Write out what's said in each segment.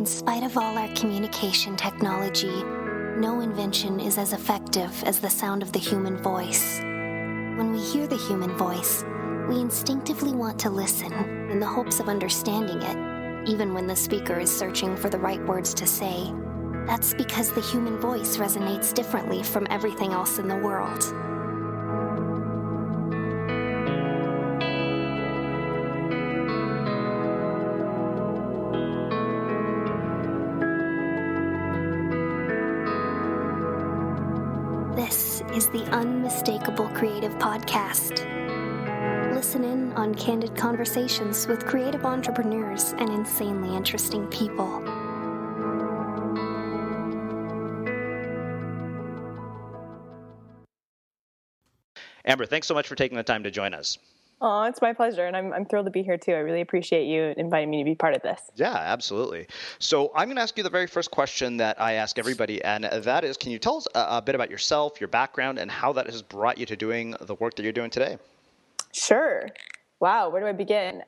spite of all our communication technology, no invention is as effective as the sound of the human voice. When we hear the human voice, we instinctively want to listen in the hopes of understanding it, even when the speaker is searching for the right words to say. That's because the human voice resonates differently from everything else in the world. This is the Unmistakable Creative Podcast. Listen in on candid conversations with creative entrepreneurs and insanely interesting people. Amber, thanks so much for taking the time to join us. Oh, it's my pleasure, and I'm thrilled to be here too. I really appreciate you inviting me to be part of this. Yeah, absolutely. So I'm going to ask you the very first question that I ask everybody, and that is, can you tell us a bit about yourself, your background, and how that has brought you to doing the work that you're doing today? Sure. Wow, where do I begin?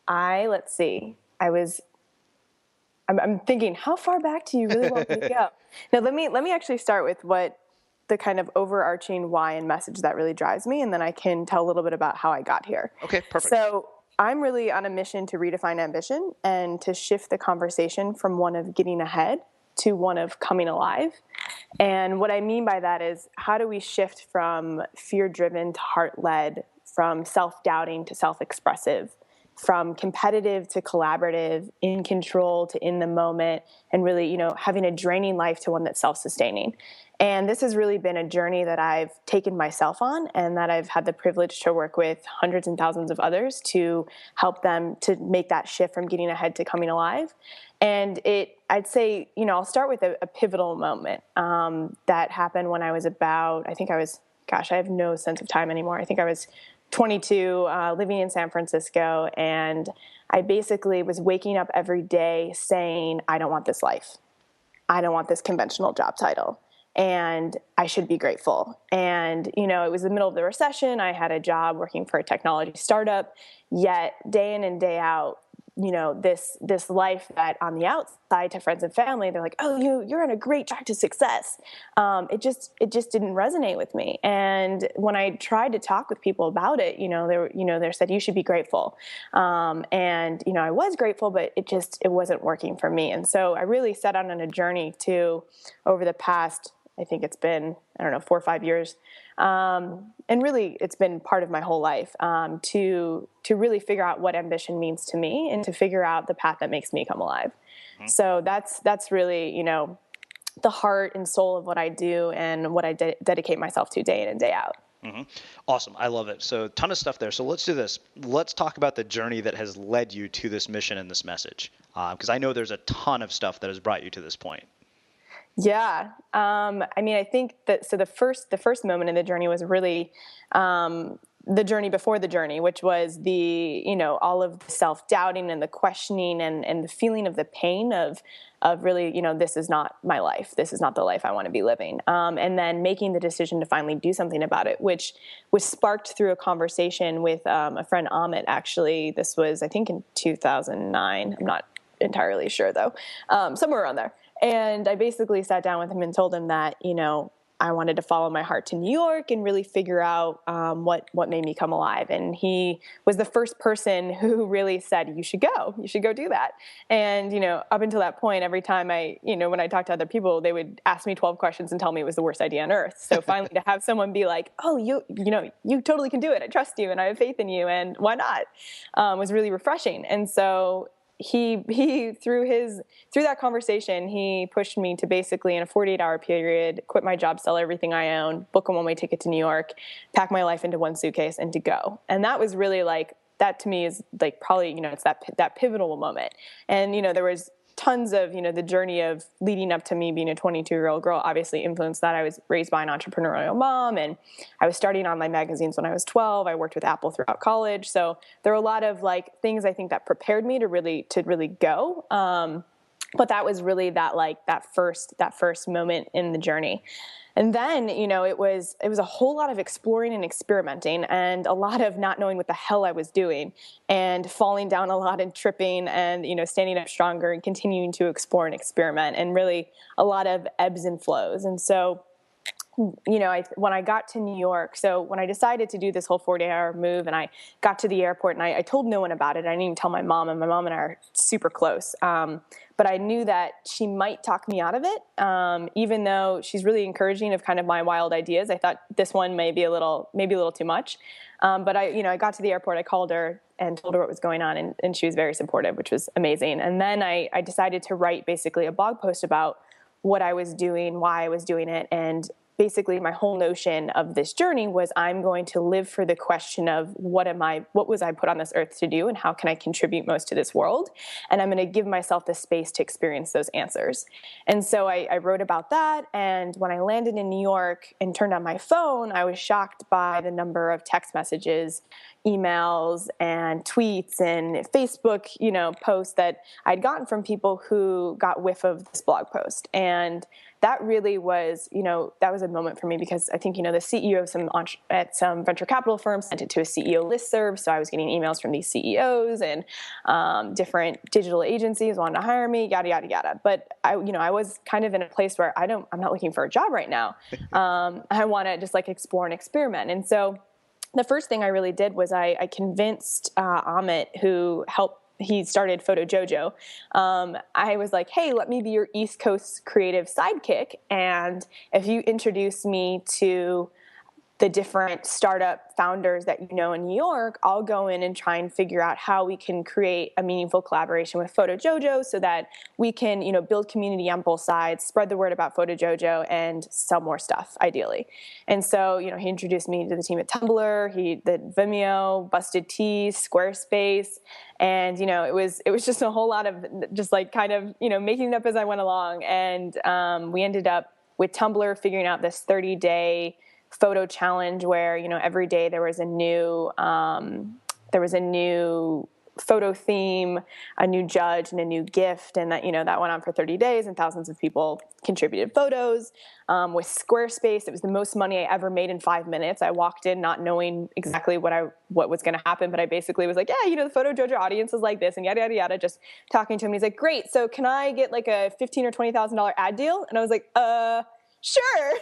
Let's see. I'm thinking, how far back do you really want me to go? Now, let me actually start with what the kind of overarching why and message that really drives me, and then I can tell a little bit about how I got here. Okay, perfect. So I'm really on a mission to redefine ambition and to shift the conversation from one of getting ahead to one of coming alive. And what I mean by that is, how do we shift from fear-driven to heart-led, from self-doubting to self-expressive, from competitive to collaborative, in control to in the moment, and really, having a draining life to one that's self-sustaining. And this has really been a journey that I've taken myself on, and that I've had the privilege to work with hundreds and thousands of others to help them to make that shift from getting ahead to coming alive. And I'd say, I'll start with a pivotal moment that happened when I was I have no sense of time anymore. I think I was 22, living in San Francisco, and I basically was waking up every day saying, I don't want this life. I don't want this conventional job title. And I should be grateful. And, it was the middle of the recession. I had a job working for a technology startup, yet day in and day out, this life that on the outside to friends and family, they're like, oh, you're on a great track to success. It just didn't resonate with me. And when I tried to talk with people about it, they said, you should be grateful. And I was grateful, but it wasn't working for me. And so I really set out on a journey to, over the past, I think it's been, 4 or 5 years. And really it's been part of my whole life, to really figure out what ambition means to me and to figure out the path that makes me come alive. Mm-hmm. So that's really, the heart and soul of what I do and what I dedicate myself to day in and day out. Mm-hmm. Awesome. I love it. So a ton of stuff there. So let's do this. Let's talk about the journey that has led you to this mission and this message. Because I know there's a ton of stuff that has brought you to this point. Yeah. I think that, so the first moment in the journey was really, the journey before the journey, which was all of the self-doubting and the questioning and the feeling of the pain of really, this is not my life. This is not the life I want to be living. And then making the decision to finally do something about it, which was sparked through a conversation with, a friend, Amit, actually. This was, I think, in 2009. I'm not entirely sure though. Somewhere around there. And I basically sat down with him and told him that, I wanted to follow my heart to New York and really figure out what made me come alive. And he was the first person who really said, you should go do that. And, up until that point, every time when I talked to other people, they would ask me 12 questions and tell me it was the worst idea on earth. So finally to have someone be like, oh, you totally can do it. I trust you and I have faith in you. And why not? Was really refreshing. And so he through that conversation, he pushed me to basically in a 48-hour period, quit my job, sell everything I own, book a one-way ticket to New York, pack my life into one suitcase and to go. And that was really that to me is probably, it's that pivotal moment. And, there was tons of, the journey of leading up to me being a 22-year-old girl obviously influenced that. I was raised by an entrepreneurial mom, and I was starting online magazines when I was 12. I worked with Apple throughout college. So there are a lot of things I think that prepared me to really go. But that was really that first moment in the journey. And then, it was a whole lot of exploring and experimenting and a lot of not knowing what the hell I was doing and falling down a lot and tripping and, standing up stronger and continuing to explore and experiment, and really a lot of ebbs and flows. And so, when I got to New York, so when I decided to do this whole 40-hour move and I got to the airport and I told no one about it. I didn't even tell my mom, and my mom and I are super close. But I knew that she might talk me out of it, even though she's really encouraging of kind of my wild ideas. I thought this one may be a little too much. But I got to the airport, I called her and told her what was going on, and she was very supportive, which was amazing. And then I decided to write basically a blog post about what I was doing, why I was doing it, and basically my whole notion of this journey was I'm going to live for the question of what was I put on this earth to do, and how can I contribute most to this world? And I'm going to give myself the space to experience those answers. And so I wrote about that. And when I landed in New York and turned on my phone, I was shocked by the number of text messages, emails, and tweets and Facebook, posts that I'd gotten from people who got whiff of this blog post. And that really was, that was a moment for me, because I think, the CEO of some venture capital firms sent it to a CEO listserv. So I was getting emails from these CEOs and different digital agencies wanting to hire me, yada, yada, yada. But I was kind of in a place where I'm not looking for a job right now. I want to just explore and experiment. And so the first thing I really did was I convinced Amit, who he started Photo Jojo. I was like, hey, let me be your East Coast creative sidekick. And if you introduce me to the different startup founders that in New York, I'll go in and try and figure out how we can create a meaningful collaboration with Photo Jojo so that we can, build community on both sides, spread the word about Photo Jojo, and sell more stuff, ideally. And so, he introduced me to the team at Tumblr, he did Vimeo, Busted Tees, Squarespace, and, it was just a whole lot of just making it up as I went along. And we ended up with Tumblr figuring out this 30-day photo challenge where, every day there was a new photo theme, a new judge, and a new gift. And that, that went on for 30 days, and thousands of people contributed photos. With Squarespace, it was the most money I ever made in 5 minutes. I walked in not knowing exactly what was going to happen, but I basically was like, yeah, the Photo Jojo audience is like this, and yada, yada, yada, just talking to him. He's like, great. So can I get a $15,000 or $20,000 ad deal? And I was like, sure.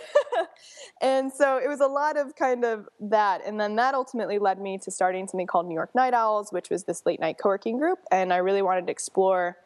And so it was a lot of kind of that. And then that ultimately led me to starting something called New York Night Owls, which was this late night co-working group. And I really wanted to explore,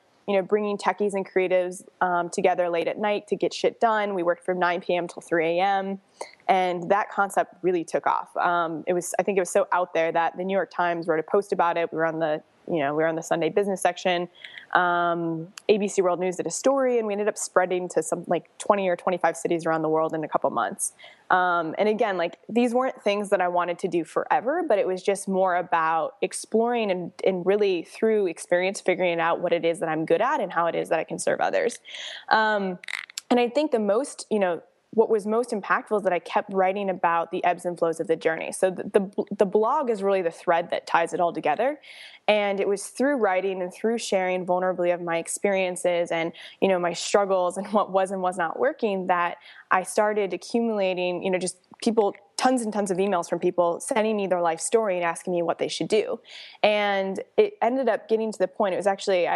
bringing techies and creatives together late at night to get shit done. We worked from 9 p.m. till 3 a.m. And that concept really took off. I think it was so out there that the New York Times wrote a post about it. We were on the Sunday business section. ABC World News did a story, and we ended up spreading to some 20 or 25 cities around the world in a couple months. And again, these weren't things that I wanted to do forever, but it was just more about exploring and really through experience, figuring out what it is that I'm good at and how it is that I can serve others. And I think what was most impactful is that I kept writing about the ebbs and flows of the journey. So the blog is really the thread that ties it all together. And it was through writing and through sharing vulnerably of my experiences and, my struggles and what was and was not working that I started accumulating, just people, tons and tons of emails from people sending me their life story and asking me what they should do. And it ended up getting to the point, it was actually,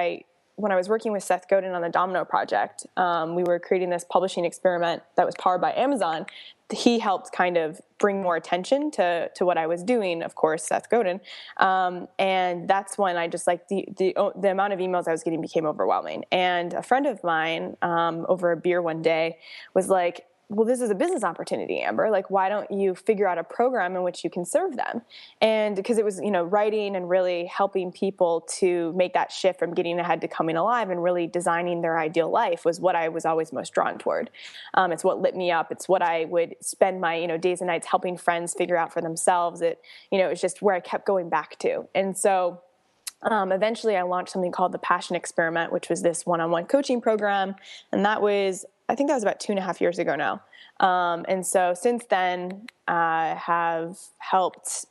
when I was working with Seth Godin on the Domino Project, we were creating this publishing experiment that was powered by Amazon. He helped kind of bring more attention to what I was doing, of course, Seth Godin. And that's when I just the amount of emails I was getting became overwhelming. And a friend of mine over a beer one day was like, well, this is a business opportunity, Amber. Why don't you figure out a program in which you can serve them? And because it was, writing and really helping people to make that shift from getting ahead to coming alive and really designing their ideal life was what I was always most drawn toward. It's what lit me up. It's what I would spend my, days and nights helping friends figure out for themselves. It was just where I kept going back to. And so eventually I launched something called the Passion Experiment, which was this one-on-one coaching program. And I think that was about 2.5 years ago now. And so since then, I have helped,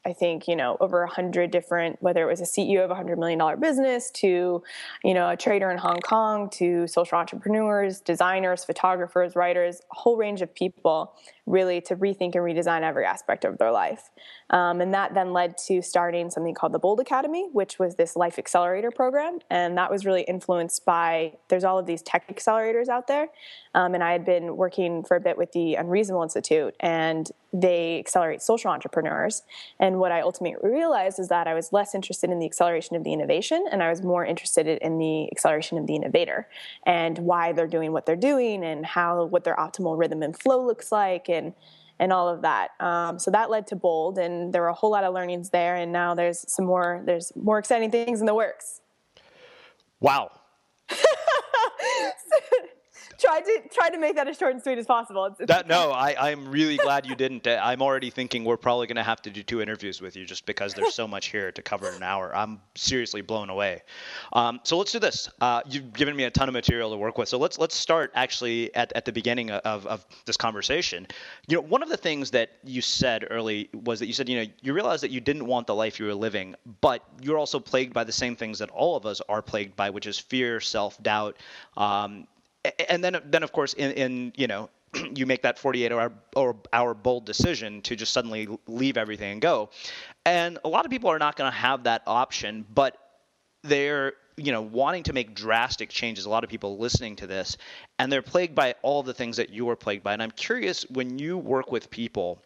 I think, over 100 different, whether it was a CEO of $100 million business to, a trader in Hong Kong to social entrepreneurs, designers, photographers, writers, a whole range of people really to rethink and redesign every aspect of their life. And that then led to starting something called the Bold Academy, which was this life accelerator program. And that was really influenced by, there's all of these tech accelerators out there. And I had been working for a bit with the Unreasonable Institute, and they accelerate social entrepreneurs. And what I ultimately realized is that I was less interested in the acceleration of the innovation, and I was more interested in the acceleration of the innovator and why they're doing what they're doing and what their optimal rhythm and flow looks like and all of that. So that led to Bold, and there were a whole lot of learnings there. And now there's more exciting things in the works. Wow. Tried to make that as short and sweet as possible. I'm really glad you didn't. I'm already thinking we're probably going to have to do 2 interviews with you just because there's so much here to cover in an hour. I'm seriously blown away. So let's do this. You've given me a ton of material to work with. So let's start actually at the beginning of this conversation. One of the things that you said early was that you said, you realized that you didn't want the life you were living, but you're also plagued by the same things that all of us are plagued by, which is fear, self-doubt, and then of course in you make that 48-hour bold decision to just suddenly leave everything and go. And a lot of people are not going to have that option, but they're wanting to make drastic changes. A lot of people listening to this, and they're plagued by all the things that you are plagued by. And I'm curious, when you work with people,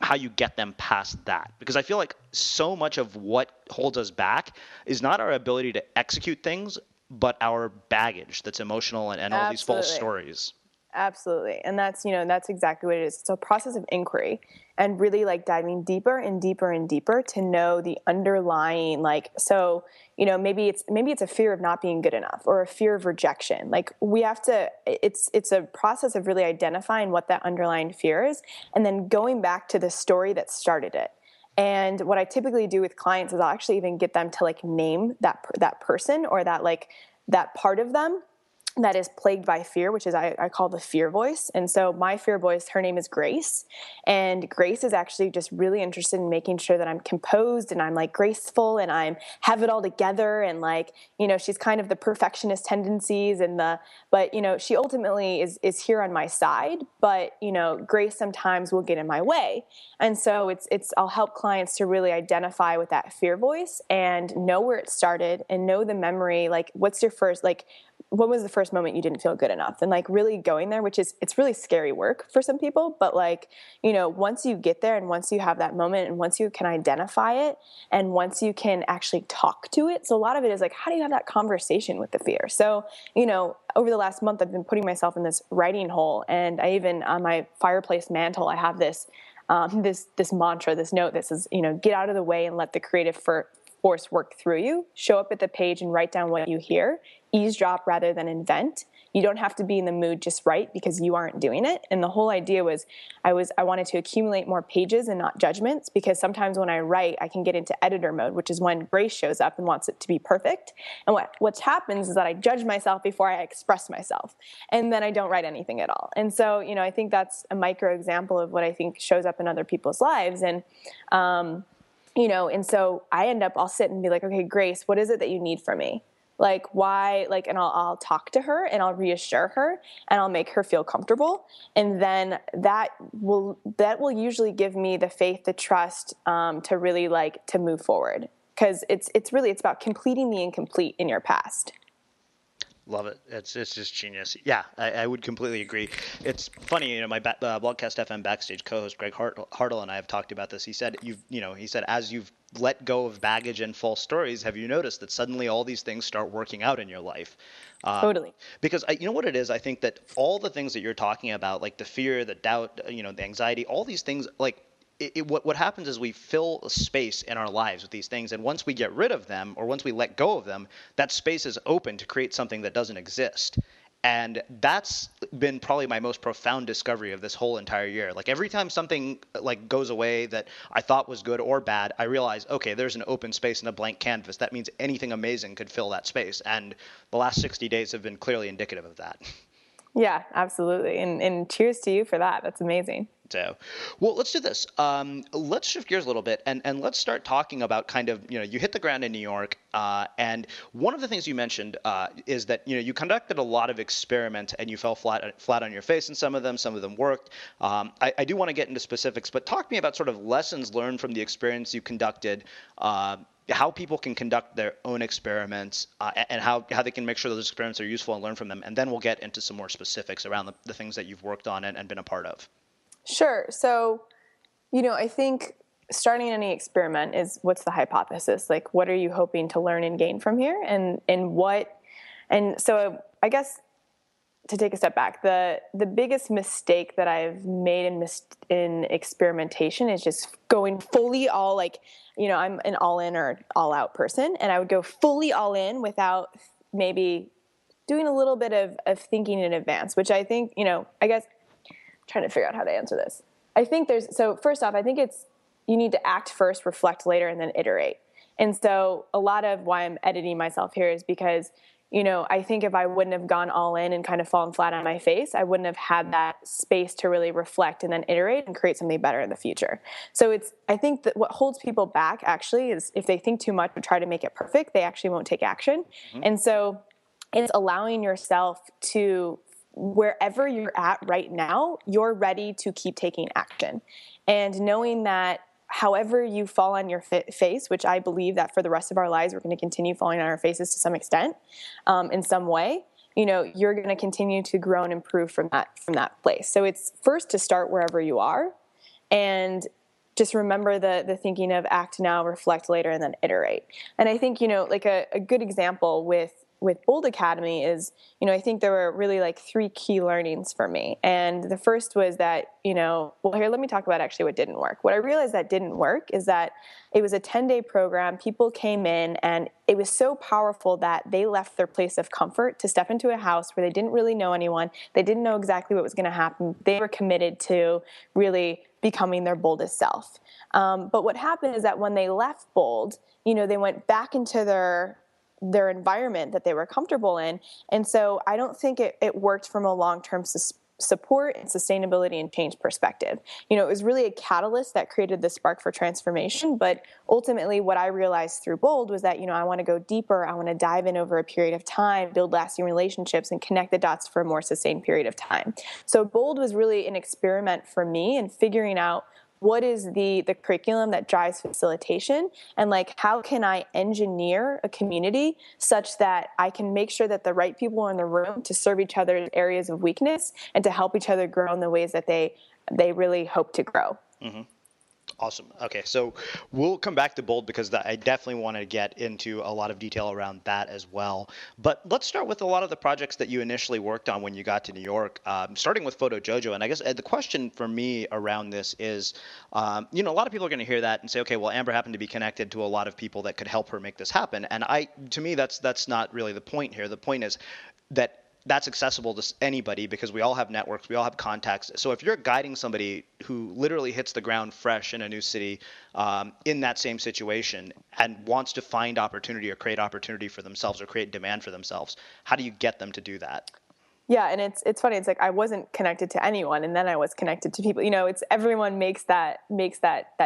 how you get them past that, because I feel like so much of what holds us back is not our ability to execute things, but our baggage that's emotional and all these false stories. Absolutely. And that's exactly what it is. It's a process of inquiry and really diving deeper and deeper and deeper to know the underlying, maybe it's a fear of not being good enough or a fear of rejection. It's a process of really identifying what that underlying fear is and then going back to the story that started it. And what I typically do with clients is I'll actually even get them to name that person or that part of them that is plagued by fear, which is I call the fear voice. And so my fear voice, her name is Grace. And Grace is actually just really interested in making sure that I'm composed and I'm graceful and I'm have it all together. And she's kind of the perfectionist tendencies but she ultimately is here on my side. But, Grace sometimes will get in my way. And so I'll help clients to really identify with that fear voice and know where it started and know the memory, what's your first, when was the first moment you didn't feel good enough? And really going there, it's really scary work for some people, but once you get there and once you have that moment and once you can identify it and once you can actually talk to it. So a lot of it is how do you have that conversation with the fear? So, over the last month, I've been putting myself in this writing hole, and I even on my fireplace mantle, I have this mantra, this note that says, get out of the way and let the creative force work through you. Show up at the page and write down what you hear. Eavesdrop rather than invent. You don't have to be in the mood just right because you aren't doing it. And the whole idea was I wanted to accumulate more pages and not judgments, because sometimes when I write, I can get into editor mode, which is when Grace shows up and wants it to be perfect. And what happens is that I judge myself before I express myself. And then I don't write anything at all. And so, I think that's a micro example of what I think shows up in other people's lives. And, and so I'll sit and be like, okay, Grace, what is it that you need from me? Why, and I'll talk to her and I'll reassure her and I'll make her feel comfortable. And then that will usually give me the faith, the trust, to really to move forward. Cause it's about completing the incomplete in your past. Love it. It's just genius. Yeah, I would completely agree. It's funny, my Blogcast FM backstage co-host Greg Hartle and I have talked about this. He said as you've let go of baggage and false stories, have you noticed that suddenly all these things start working out in your life? Totally. Because you know what it is? I think that all the things that you're talking about, the fear, the doubt, the anxiety, all these things, what happens is we fill a space in our lives with these things, and once we get rid of them or once we let go of them, that space is open to create something that doesn't exist. And that's been probably my most profound discovery of this whole entire year. Every time something goes away that I thought was good or bad, I realize, okay, there's an open space and a blank canvas. That means anything amazing could fill that space. And the last 60 days have been clearly indicative of that. Yeah, absolutely. And cheers to you for that. That's amazing. So, well, let's do this. Let's shift gears a little bit and let's start talking about kind of, you hit the ground in New York. And one of the things you mentioned is that, you conducted a lot of experiments and you fell flat on your face in some of them worked. I do want to get into specifics, but talk to me about sort of lessons learned from the experience you conducted, how people can conduct their own experiments and how they can make sure those experiments are useful and learn from them. And then we'll get into some more specifics around the things that you've worked on and been a part of. Sure. So, I think starting any experiment is what's the hypothesis? Like, what are you hoping to learn and gain from here? And so I guess to take a step back, the biggest mistake that I've made in experimentation is just going fully all like, I'm an all in or all out person, and I would go fully all in without maybe doing a little bit of thinking in advance, which I think, I guess trying to figure out how to answer this. I think first off, I think you need to act first, reflect later, and then iterate. And so a lot of why I'm editing myself here is because, I think if I wouldn't have gone all in and kind of fallen flat on my face, I wouldn't have had that space to really reflect and then iterate and create something better in the future. So I think that what holds people back actually is if they think too much and try to make it perfect, they actually won't take action. Mm-hmm. And so it's allowing yourself to, wherever you're at right now, you're ready to keep taking action. And knowing that however you fall on your face, which I believe that for the rest of our lives, we're going to continue falling on our faces to some extent, in some way, you're going to continue to grow and improve from that place. So it's first to start wherever you are and just remember the thinking of act now, reflect later, and then iterate. And I think, like a good example with Bold Academy is, I think there were really like 3 key learnings for me. And the first was that, well, here, let me talk about actually what didn't work. What I realized that didn't work is that it was a 10-day program. People came in and it was so powerful that they left their place of comfort to step into a house where they didn't really know anyone. They didn't know exactly what was going to happen. They were committed to really becoming their boldest self. But what happened is that when they left Bold, they went back into their environment that they were comfortable in. And so I don't think it worked from a long-term support and sustainability and change perspective. It was really a catalyst that created the spark for transformation. But ultimately what I realized through Bold was that, I want to go deeper. I want to dive in over a period of time, build lasting relationships, and connect the dots for a more sustained period of time. So Bold was really an experiment for me in figuring out what is the curriculum that drives facilitation, and like how can I engineer a community such that I can make sure that the right people are in the room to serve each other's areas of weakness and to help each other grow in the ways that they really hope to grow. Mm-hmm. Awesome. Okay, so we'll come back to Bold because I definitely want to get into a lot of detail around that as well. But let's start with a lot of the projects that you initially worked on when you got to New York, starting with Photo Jojo. And I guess the question for me around this is, a lot of people are going to hear that and say, okay, well, Amber happened to be connected to a lot of people that could help her make this happen. And to me, that's not really the point here. The point is that that's accessible to anybody because we all have networks, we all have contacts. So if you're guiding somebody who literally hits the ground fresh in a new city in that same situation and wants to find opportunity or create opportunity for themselves or create demand for themselves, how do you get them to do that? Yeah, and it's funny. It's like I wasn't connected to anyone, and then I was connected to people. It's everyone makes that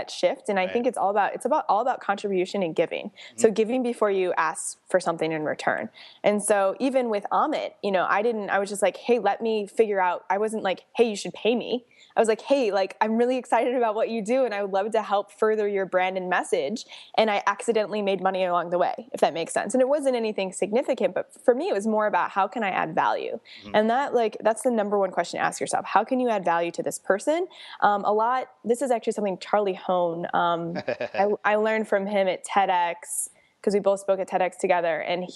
shift, and I think it's all about contribution and giving. Mm-hmm. So giving before you ask for something in return. And so even with Amit, I was just like, hey, let me figure out. I wasn't like, hey, you should pay me. I was like, hey, like I'm really excited about what you do, and I would love to help further your brand and message. And I accidentally made money along the way, if that makes sense. And it wasn't anything significant, but for me, it was more about how can I add value. Mm-hmm. And that's the number one question to ask yourself. How can you add value to this person? This is actually something Charlie Hone, I learned from him at TEDx because we both spoke at TEDx together. And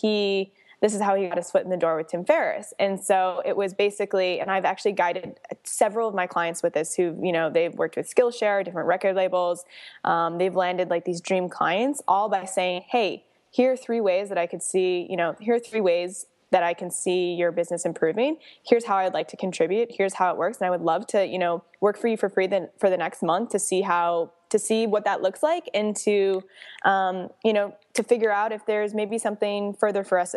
this is how he got his foot in the door with Tim Ferriss. And so it was basically, and I've actually guided several of my clients with this who, they've worked with Skillshare, different record labels. They've landed like these dream clients all by saying, hey, here are 3 ways that I could see, here are 3 ways that I can see your business improving. Here's how I'd like to contribute. Here's how it works. And I would love to, work for you for free for the next month to see what that looks like, and to, to figure out if there's maybe something further for us,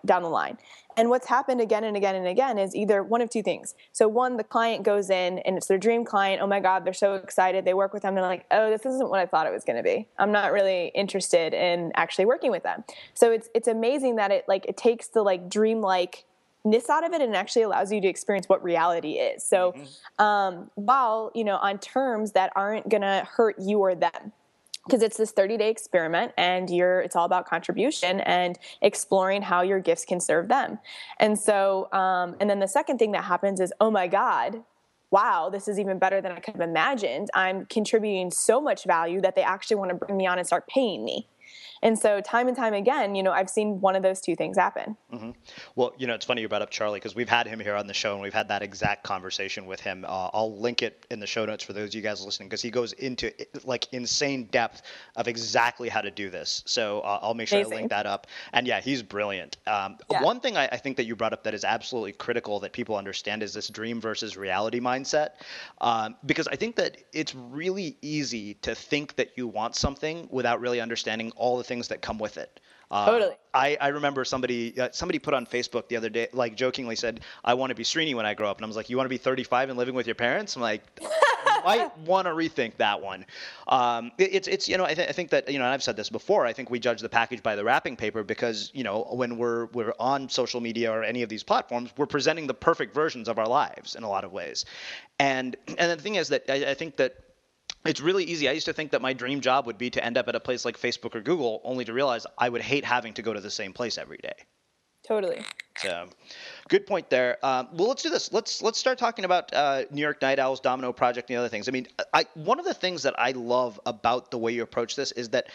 down the line. And what's happened again and again and again is either one of two things. So one, the client goes in and it's their dream client. Oh my God, they're so excited. They work with them and they're like, oh, this isn't what I thought it was going to be. I'm not really interested in actually working with them. So it's amazing that it takes the dream-like-ness out of it and actually allows you to experience what reality is. So while, on terms that aren't going to hurt you or them, because it's this 30-day experiment and it's all about contribution and exploring how your gifts can serve them. And so, and then the second thing that happens is, oh my God, wow, this is even better than I could have imagined. I'm contributing so much value that they actually want to bring me on and start paying me. And so time and time again, I've seen one of those two things happen. Mm-hmm. Well, it's funny you brought up Charlie, because we've had him here on the show and we've had that exact conversation with him. I'll link it in the show notes for those of you guys listening, because he goes into insane depth of exactly how to do this. So I'll make sure I link that up. And yeah, he's brilliant. One thing I think that you brought up that is absolutely critical that people understand is this dream versus reality mindset. Because I think that it's really easy to think that you want something without really understanding all the things that come with it. Totally. I remember somebody put on Facebook the other day, jokingly said, I want to be Srini when I grow up. And I was like, you want to be 35 and living with your parents? I'm like, I might want to rethink that one. I think that, and I've said this before, I think we judge the package by the wrapping paper because, when we're on social media or any of these platforms, we're presenting the perfect versions of our lives in a lot of ways. And the thing is that I think that it's really easy. I used to think that my dream job would be to end up at a place like Facebook or Google, only to realize I would hate having to go to the same place every day. Totally. So, good point there. Well, let's do this. Let's start talking about New York Night Owls, Domino Project, and the other things. I mean, one of the things that I love about the way you approach this is that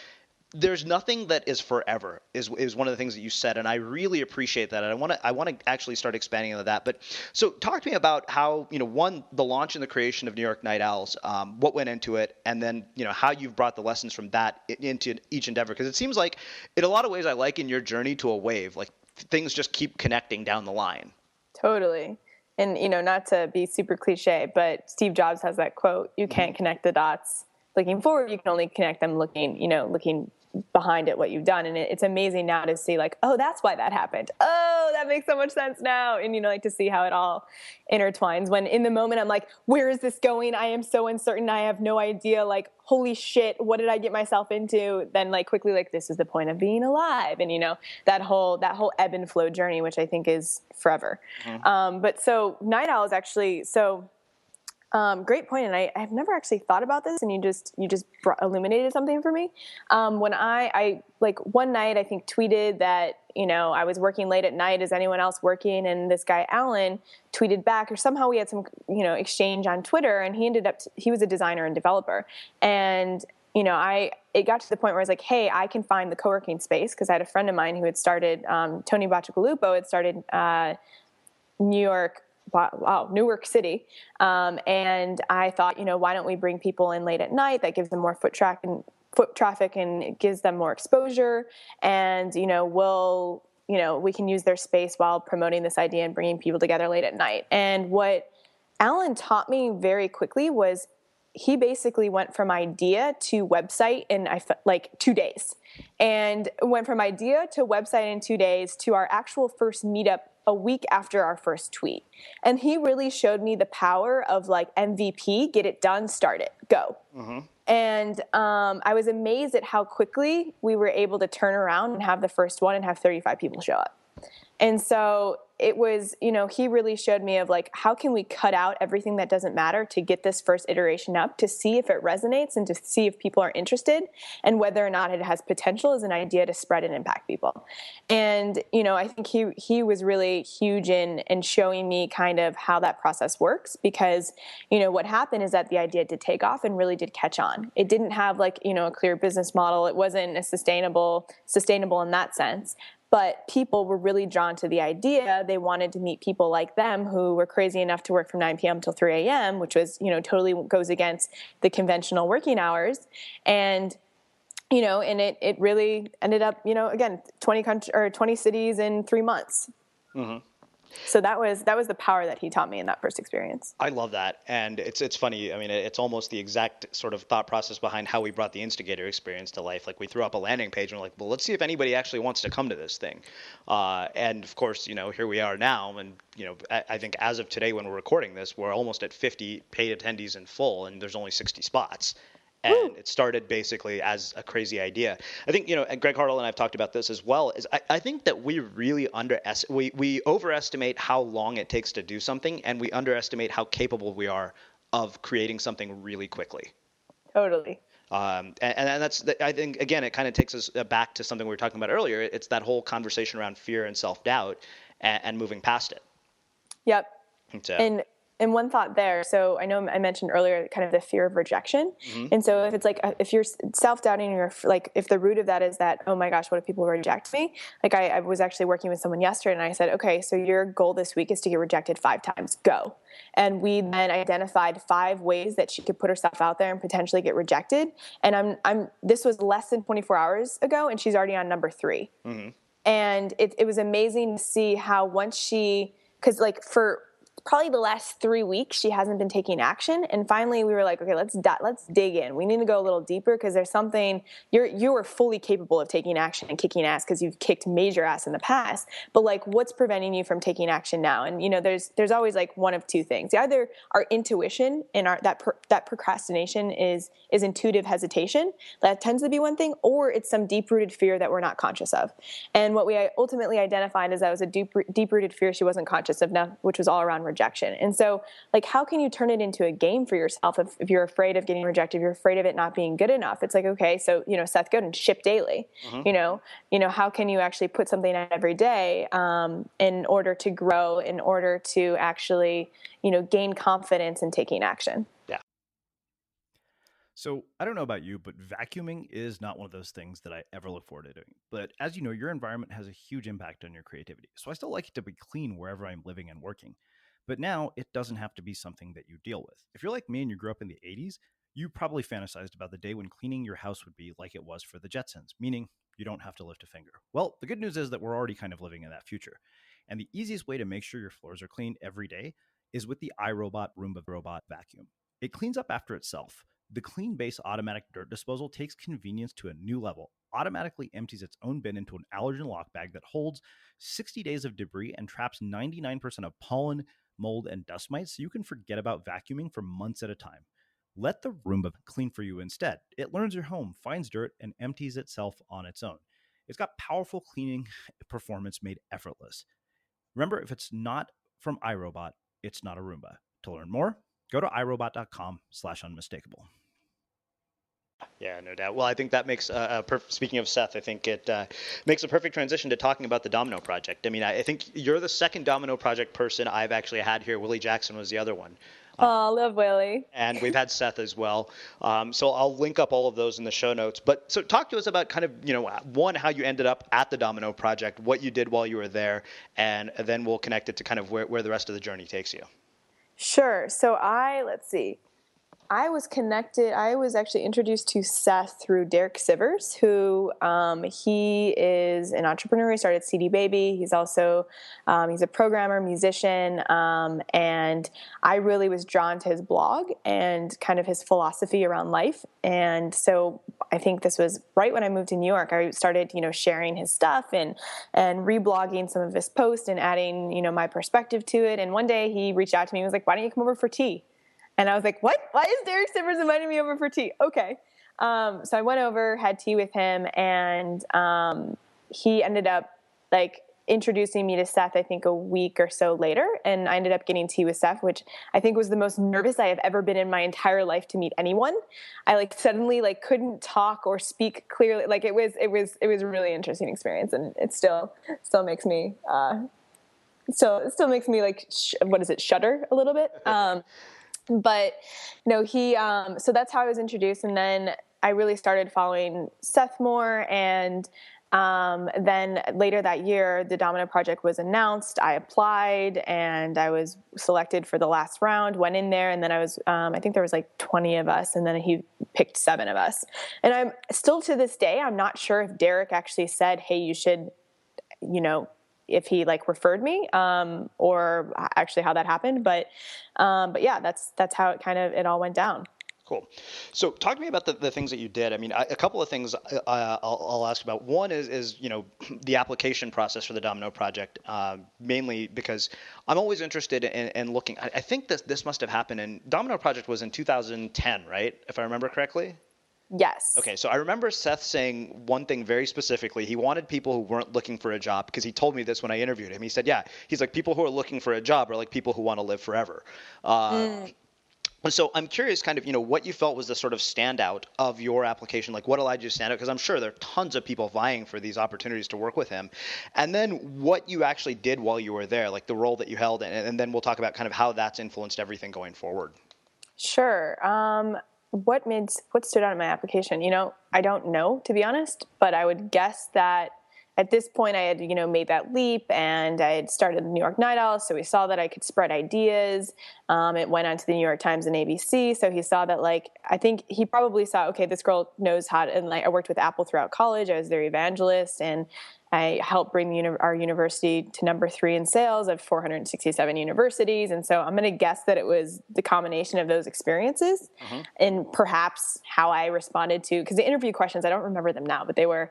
there's nothing that is forever is one of the things that you said, and I really appreciate that. And I want to actually start expanding on that. But so talk to me about how, one, the launch and the creation of New York Night Owls, what went into it, and then, how you've brought the lessons from that into each endeavor. Because it seems like in a lot of ways I liken your journey to a wave, like things just keep connecting down the line. Totally. And, not to be super cliche, but Steve Jobs has that quote, you can't connect the dots looking forward, you can only connect them looking behind it, what you've done. And it's amazing now to see oh, that's why that happened. Oh, that makes so much sense now. And, to see how it all intertwines, when in the moment I'm like, where is this going? I am so uncertain. I have no idea. Holy shit, what did I get myself into? Then quickly, this is the point of being alive. And, that whole ebb and flow journey, which I think is forever. Mm-hmm. But so Night Owl is actually, great point, and I've never actually thought about this, and you just illuminated something for me. When I one night I think tweeted that I was working late at night. Is anyone else working? And this guy Alan tweeted back, or somehow we had some exchange on Twitter, and he was a designer and developer, and it got to the point where I was like, hey, I can find the co-working space, because I had a friend of mine who had started Tony Bacigalupo had started Newark City. And I thought, why don't we bring people in late at night? That gives them more foot traffic and it gives them more exposure. And, we can use their space while promoting this idea and bringing people together late at night. And what Alan taught me very quickly was he basically went from idea to website in 2 days, and went from idea to website in 2 days to our actual first meetup a week after our first tweet. And he really showed me the power of MVP, get it done, start it, go. Mm-hmm. And I was amazed at how quickly we were able to turn around and have the first one and have 35 people show up. And so it was, he really showed me of how can we cut out everything that doesn't matter to get this first iteration up, to see if it resonates and to see if people are interested and whether or not it has potential as an idea to spread and impact people. And, I think he was really huge in showing me kind of how that process works, because, what happened is that the idea did take off and really did catch on. It didn't have a clear business model. It wasn't a sustainable in that sense. But people were really drawn to the idea. They wanted to meet people like them who were crazy enough to work from 9 p.m. till 3 a.m., which was, totally goes against the conventional working hours. And, and it really ended up, again, 20 cities in 3 months. Mm-hmm. So that was the power that he taught me in that first experience. I love that. And it's funny. I mean, it's almost the exact sort of thought process behind how we brought the Instigator experience to life. Like we threw up a landing page and we're like, well, let's see if anybody actually wants to come to this thing. And of course, here we are now. And, I think as of today, when we're recording this, we're almost at 50 paid attendees in full, and there's only 60 spots. And it started basically as a crazy idea. I think, and Greg Hartle and I've talked about this as well, is I think that we really we overestimate how long it takes to do something, and we underestimate how capable we are of creating something really quickly. Totally. And that's, I think, again, it kind of takes us back to something we were talking about earlier. It's that whole conversation around fear and self-doubt and moving past it. Yep. So. And one thought there, so I know I mentioned earlier kind of the fear of rejection. Mm-hmm. And so if it's like, if you're self-doubting, or if the root of that is that, oh my gosh, what if people reject me? Like I was actually working with someone yesterday and I said, okay, so your goal this week is to get rejected 5 times, go. And we then identified 5 ways that she could put herself out there and potentially get rejected. And this was less than 24 hours ago and she's already on number 3. Mm-hmm. And it was amazing to see how because like for probably the last 3 weeks, she hasn't been taking action. And finally we were like, okay, let's dig in. We need to go a little deeper because there's something, you are fully capable of taking action and kicking ass because you've kicked major ass in the past. But like, what's preventing you from taking action now? And there's always like one of 2 things. Either our intuition and that procrastination is intuitive hesitation. That tends to be one thing, or it's some deep-rooted fear that we're not conscious of. And what we ultimately identified is that was a deep-rooted fear she wasn't conscious of now, which was all around rejection. And so like, how can you turn it into a game for yourself if you're afraid of getting rejected, if you're afraid of it not being good enough? It's like, okay, so, Seth Godin, ship daily. Mm-hmm. How can you actually put something out every day in order to grow, in order to actually, gain confidence in taking action? Yeah. So I don't know about you, but vacuuming is not one of those things that I ever look forward to doing. But as you know, your environment has a huge impact on your creativity. So I still like it to be clean wherever I'm living and working. But now it doesn't have to be something that you deal with. If you're like me and you grew up in the 80s, you probably fantasized about the day when cleaning your house would be like it was for the Jetsons, meaning you don't have to lift a finger. Well, the good news is that we're already kind of living in that future. And the easiest way to make sure your floors are clean every day is with the iRobot Roomba Robot Vacuum. It cleans up after itself. The Clean Base automatic dirt disposal takes convenience to a new level, automatically empties its own bin into an allergen lock bag that holds 60 days of debris and traps 99% of pollen, mold, and dust mites, so you can forget about vacuuming for months at a time. Let the Roomba clean for you instead. It learns your home, finds dirt, and empties itself on its own. It's got powerful cleaning performance made effortless. Remember, if it's not from iRobot, it's not a Roomba. To learn more, go to irobot.com/unmistakable. Yeah, no doubt. Well, I think that makes, speaking of Seth, I think it makes a perfect transition to talking about the Domino Project. I mean, I think you're the second Domino Project person I've actually had here. Willie Jackson was the other one. Oh, love Willie. And we've had Seth as well. So I'll link up all of those in the show notes. But so talk to us about kind of, one, how you ended up at the Domino Project, what you did while you were there, and then we'll connect it to kind of where the rest of the journey takes you. Sure. So I was actually introduced to Seth through Derek Sivers, who he is an entrepreneur. He started CD Baby. He's also, he's a programmer, musician, and I really was drawn to his blog and kind of his philosophy around life. And so I think this was right when I moved to New York. I started, sharing his stuff and reblogging some of his posts and adding, my perspective to it. And one day he reached out to me and was like, why don't you come over for tea? And I was like, what? Why is Derek Sivers inviting me over for tea? Okay. So I went over, had tea with him, and he ended up like introducing me to Seth, I think a week or so later. And I ended up getting tea with Seth, which I think was the most nervous I have ever been in my entire life to meet anyone. I suddenly couldn't talk or speak clearly. It was a really interesting experience. And it still makes me, shudder a little bit. But he, so that's how I was introduced. And then I really started following Seth more. And then later that year, the Domino Project was announced. I applied and I was selected for the last round, went in there. And then I was, I think there was 20 of us. And then he picked 7 of us. And I'm still to this day, I'm not sure if Derek actually said, hey, you should, if he like referred me, or actually how that happened. But yeah, that's how it all went down. Cool. So talk to me about the things that you did. I mean, a couple of things I'll ask about. One is the application process for the Domino Project, mainly because I'm always interested in looking. I think this must have happened in Domino Project was in 2010, right? If I remember correctly. Yes. Okay, so I remember Seth saying one thing very specifically. He wanted people who weren't looking for a job, because he told me this when I interviewed him. He said, yeah, he's like, people who are looking for a job are like people who want to live forever. So I'm curious kind of, what you felt was the sort of standout of your application, like what allowed you to stand out? Because I'm sure there are tons of people vying for these opportunities to work with him. And then what you actually did while you were there, like the role that you held, and then we'll talk about kind of how that's influenced everything going forward. Sure. What stood out in my application? I don't know, to be honest, but I would guess that at this point I had, made that leap, and I had started the New York Night Owl. So we saw that I could spread ideas. It went on to the New York Times and ABC. So he saw that, I think he probably saw, okay, this girl knows how to, and I worked with Apple throughout college. I was their evangelist, and I helped bring our university to number 3 in sales of 467 universities. And so I'm going to guess that it was the combination of those experiences and perhaps how I responded to, because the interview questions, I don't remember them now, but they were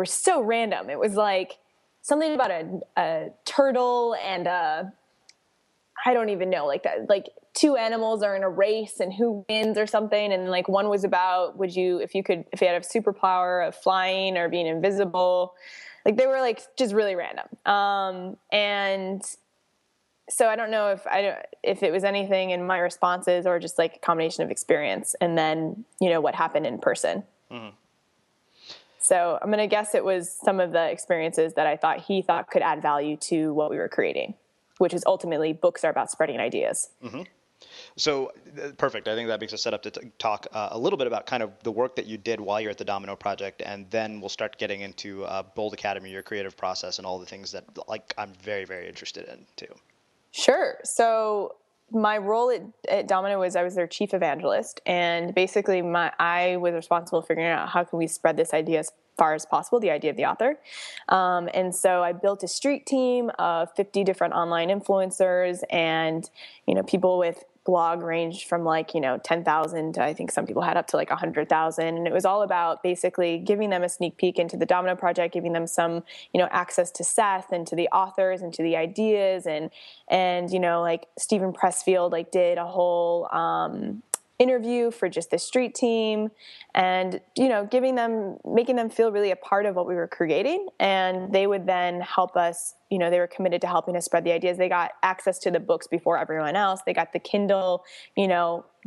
so random. It was like something about a turtle and I don't even know, like that, like 2 animals are in a race and who wins or something. And like one was about, if you had a superpower of flying or being invisible. Like they were like just really random. And so I don't know if it was anything in my responses or just like a combination of experience and then, what happened in person. Mm-hmm. So I'm going to guess it was some of the experiences that he thought could add value to what we were creating, which is ultimately books are about spreading ideas. Mm-hmm. So perfect. I think that makes us set up to talk a little bit about kind of the work that you did while you're at the Domino Project, and then we'll start getting into Bold Academy, your creative process, and all the things that I'm very, very interested in too. Sure. So my role at Domino was I was their chief evangelist, and basically I was responsible for figuring out how can we spread this idea as far as possible, the idea of the author. And so I built a street team of 50 different online influencers, and people with blog ranged from 10,000 to I think some people had up to 100,000. And it was all about basically giving them a sneak peek into the Domino Project, giving them some, access to Seth and to the authors and to the ideas. And Stephen Pressfield, did a whole, interview for just the street team, and making them feel really a part of what we were creating. And they would then help us, they were committed to helping us spread the ideas. They got access to the books before everyone else. They got the Kindle,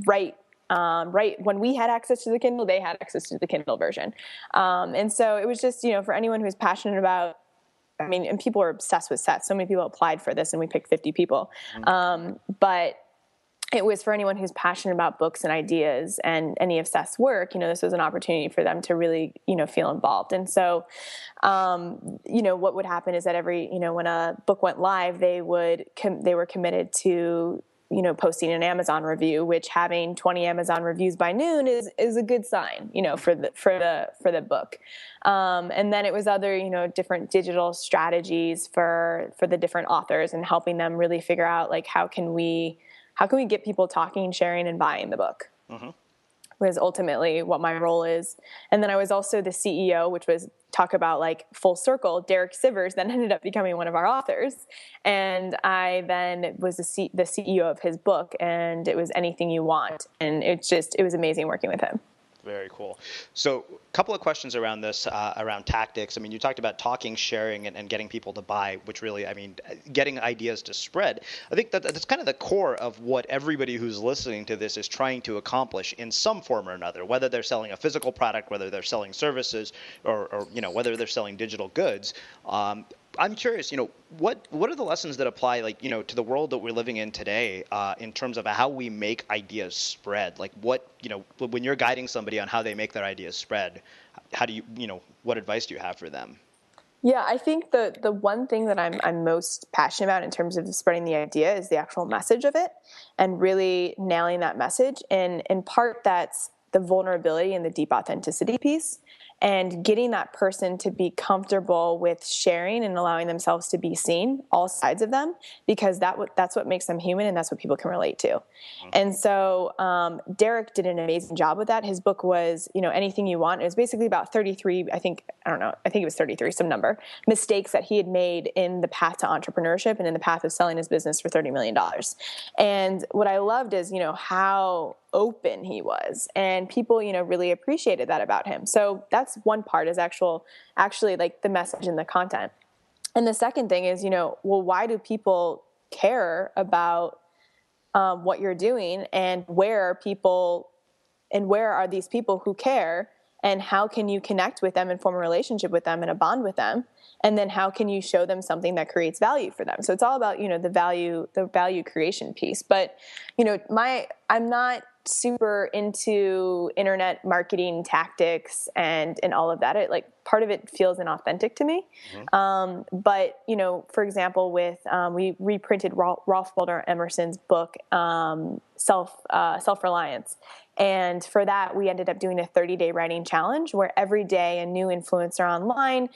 right when we had access to the Kindle, they had access to the Kindle version. And so it was just, for anyone who's passionate about, and people are obsessed with Seth. So many people applied for this and we picked 50 people. But it was for anyone who's passionate about books and ideas and any of Seth's work, this was an opportunity for them to really, feel involved. And so, what would happen is that every, when a book went live, they were committed to, posting an Amazon review, which having 20 Amazon reviews by noon is a good sign, for the book. And then it was other, different digital strategies for the different authors and helping them really figure out how can we get people talking, sharing, and buying the book? Mm-hmm. Was ultimately what my role is. And then I was also the CEO, which was talk about full circle. Derek Sivers then ended up becoming one of our authors. And I then was the CEO of his book, and it was Anything You Want. And it was amazing working with him. Very cool. So a couple of questions around this, around tactics. You talked about talking, sharing, and getting people to buy, which really, getting ideas to spread. I think that's kind of the core of what everybody who's listening to this is trying to accomplish in some form or another, whether they're selling a physical product, whether they're selling services, or whether they're selling digital goods. I'm curious, what are the lessons that apply, to the world that we're living in today, in terms of how we make ideas spread? When you're guiding somebody on how they make their ideas spread, how do you, what advice do you have for them? Yeah, I think the one thing that I'm most passionate about in terms of spreading the idea is the actual message of it, and really nailing that message. And in part, that's the vulnerability and the deep authenticity piece. and getting that person to be comfortable with sharing and allowing themselves to be seen, all sides of them, because that's what makes them human, and that's what people can relate to. Mm-hmm. And so Derek did an amazing job with that. His book was, Anything You Want. It was basically about 33, I think it was 33, some number, mistakes that he had made in the path to entrepreneurship and in the path of selling his business for $30 million. And what I loved is, how open he was, and people, really appreciated that about him. So that's one part, is actually like the message and the content. And the second thing is, why do people care about what you're doing, and where are these people who care, and how can you connect with them and form a relationship with them and a bond with them? And then how can you show them something that creates value for them? So it's all about, the value creation piece. But, I'm not super into internet marketing tactics and all of that. Part of it feels inauthentic to me. Mm-hmm. But, for example, we reprinted Ralph Waldo Emerson's book, Self-Reliance. And for that, we ended up doing a 30-day writing challenge where every day a new influencer online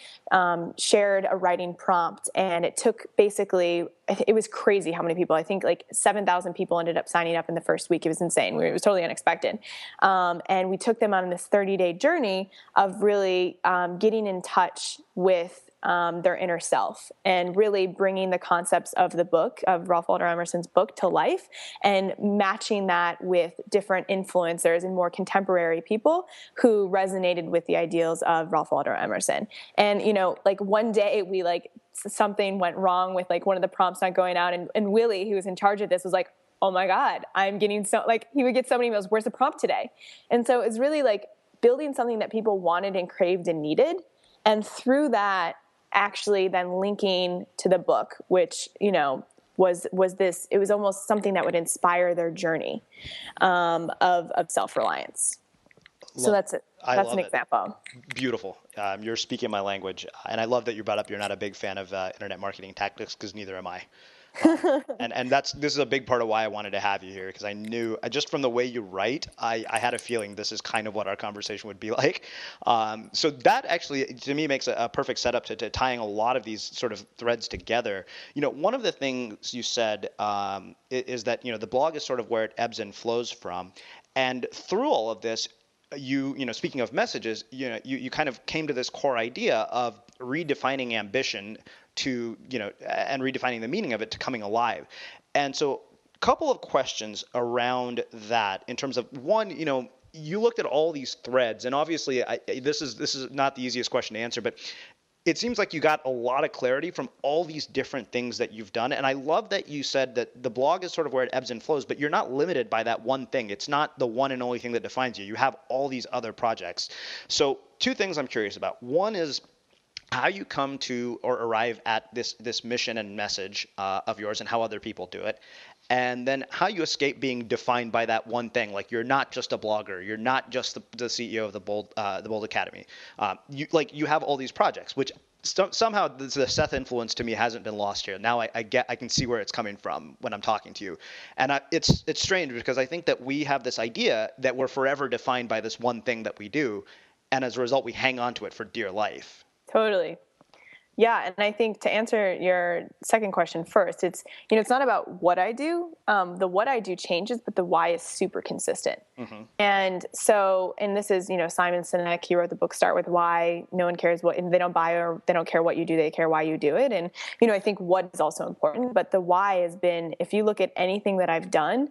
shared a writing prompt. And it took it was crazy how many people. I think 7,000 people ended up signing up in the first week. It was insane. It was totally unexpected. And we took them on this 30-day journey of really getting in touch with their inner self, and really bringing the concepts of the book, of Ralph Waldo Emerson's book, to life, and matching that with different influencers and more contemporary people who resonated with the ideals of Ralph Waldo Emerson. And, one day something went wrong with one of the prompts not going out, and Willie, who was in charge of this, was like, oh my God, I'm getting he would get so many emails, where's the prompt today? And so it's really building something that people wanted and craved and needed. And through that, actually then linking to the book, which, was this, it was almost something that would inspire their journey of self-reliance. So that's it. That's an example. Beautiful. You're speaking my language. And I love that you brought up you're not a big fan of internet marketing tactics, because neither am I. And this is a big part of why I wanted to have you here, because I knew just from the way you write, I had a feeling this is kind of what our conversation would be like. So that actually, to me, makes a perfect setup to tying a lot of these sort of threads together. One of the things you said is that, the blog is sort of where it ebbs and flows from. And through all of this, speaking of messages, you kind of came to this core idea of redefining ambition and redefining the meaning of it to coming alive. And so a couple of questions around that in terms of one, you looked at all these threads, and obviously this is not the easiest question to answer, but it seems like you got a lot of clarity from all these different things that you've done. And I love that you said that the blog is sort of where it ebbs and flows, but you're not limited by that one thing. It's not the one and only thing that defines you. You have all these other projects. So two things I'm curious about. One is how you come to or arrive at this mission and message of yours, and how other people do it. And then how you escape being defined by that one thing. Like, you're not just a blogger. You're not just the CEO of the Bold Academy. You have all these projects, which somehow the Seth influence to me hasn't been lost here. Now I can see where it's coming from when I'm talking to you. And it's strange, because I think that we have this idea that we're forever defined by this one thing that we do. And as a result, we hang on to it for dear life. Totally. Yeah. And I think, to answer your second question first, it's not about what I do. The what I do changes, but the why is super consistent. Mm-hmm. And this is, Simon Sinek, he wrote the book Start With Why. No one cares what, and they don't buy, or they don't care what you do. They care why you do it. And, I think what is also important, but the why has been, if you look at anything that I've done,